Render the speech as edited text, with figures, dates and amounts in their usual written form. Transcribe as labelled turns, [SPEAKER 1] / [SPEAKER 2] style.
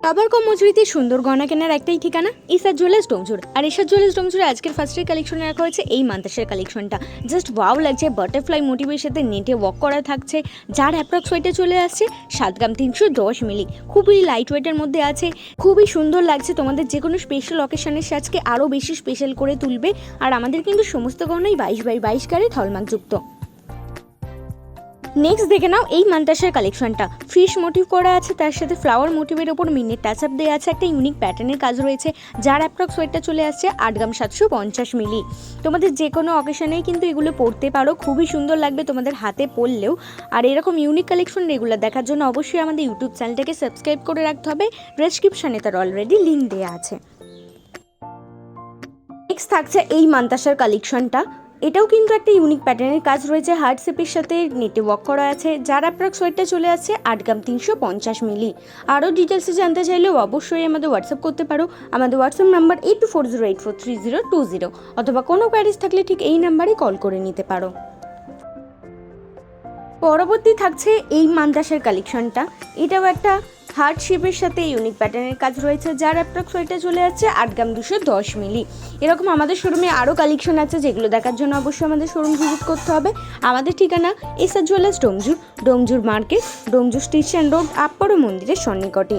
[SPEAKER 1] আবার কম মজুরিতে সুন্দর গয়না কেনার একটাই ঠিকানা ইসার জুয়েলার্স ডোমজুর। আর ইসার জুয়েলার্স ডোমজুরে আজকের ফার্স্টের কালেকশনে রাখা হয়েছে এই মান্তাসের কালেকশনটা। জাস্ট ওয়াও লাগছে, বাটারফ্লাই মোটিভের সাথে নেটে ওয়ার্ক করা থাকছে, যার অ্যাপ্রক্স ওয়েটে চলে আসছে 7 গ্রাম 310 মিলি। খুবই লাইট ওয়েটের মধ্যে আছে, খুবই সুন্দর লাগছে। তোমাদের যে কোনো স্পেশাল অকেশনের সাজকে আরও বেশি স্পেশাল করে তুলবে। আর আমাদের কিন্তু সমস্ত গয়নাই 22x22 ক্যারেট হলমার্কযুক্ত। নেক্সট দেখে নাও এই মান্তাসের কালেকশনটা। ফিশ মোটিভ করা আছে, তার সাথে ফ্লাওয়ার মোটিভের ওপর মিনের টাচ আপ দেওয়া আছে, একটা ইউনিক প্যাটার্নের কাজ রয়েছে, যার অ্যাপ্রক্স ওয়েটটা চলে আসছে 8 গ্রাম 750 মিলি। তোমাদের যে কোনো অকেশনেই কিন্তু এগুলো পরতে পারো, খুবই সুন্দর লাগবে তোমাদের হাতে পরলেও। আর এরকম ইউনিক কালেকশন রেগুলার দেখার জন্য অবশ্যই আমাদের ইউটিউব চ্যানেলটাকে সাবস্ক্রাইব করে রাখতে হবে। ডেসক্রিপশনে তার অলরেডি লিঙ্ক দেওয়া আছে। নেক্সট থাকছে এই মান্তাসার কালেকশনটা। এটাও কিন্তু একটা ইউনিক প্যাটার্নের কাজ রয়েছে, হার্ট শেপের সাথে নেটে ওয়ার্ক করা আছে, যার অ্যাপ্রক্স ওয়েটটা চলে আসছে 8 গ্রাম 350 মিলি। আরও ডিটেলসে জানতে চাইলেও অবশ্যই আমাদের হোয়াটসঅ্যাপ করতে পারো। আমাদের হোয়াটসঅ্যাপ নাম্বার 8240843020, অথবা কোনো কোয়ারিজ থাকলে ঠিক এই নাম্বারে কল করে নিতে পারো। পরবর্তী থাকছে এই মান্তাসের কালেকশনটা। এটাও একটা হার্ট শেপের সাথে ইউনিক প্যাটার্নের কাজ রয়েছে, যার অ্যাপ্রক্স ওয়েটটা চলে যাচ্ছে 8 গ্রাম 210 মিলি। এরকম আমাদের শোরুমে আরও কালেকশন আছে, যেগুলো দেখার জন্য অবশ্যই আমাদের শোরুম ভিজিট করতে হবে। আমাদের ঠিকানা Isar jewellers Domjur, Domjur market, Domjur station road, আপপাড় মন্দিরের সন্নিকটে।